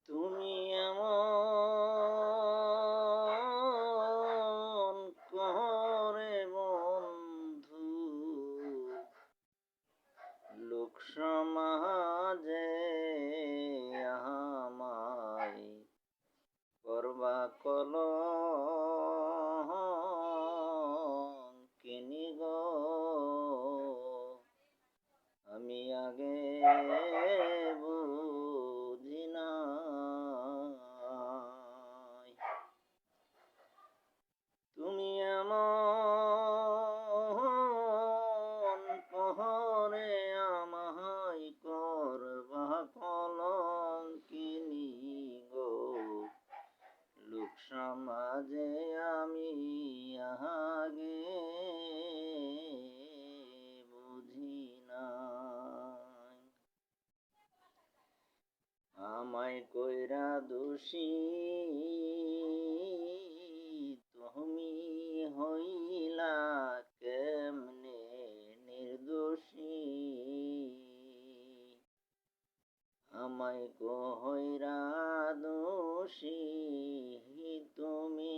তুমি এমন করে বন্ধু লোক সমাজে আমায় করবা কলঙ্কিনী গো। আমি আগে বুঝি নাই তুমি এমন করে আমায় করবা কলঙ্কিনী গো। লোক সমাজে আমি আগে বুঝি নাই আমায় কইরা দোষী তুমি হইলা কেমনে নির্দোষী। আমায় কইরা দোষী তুমি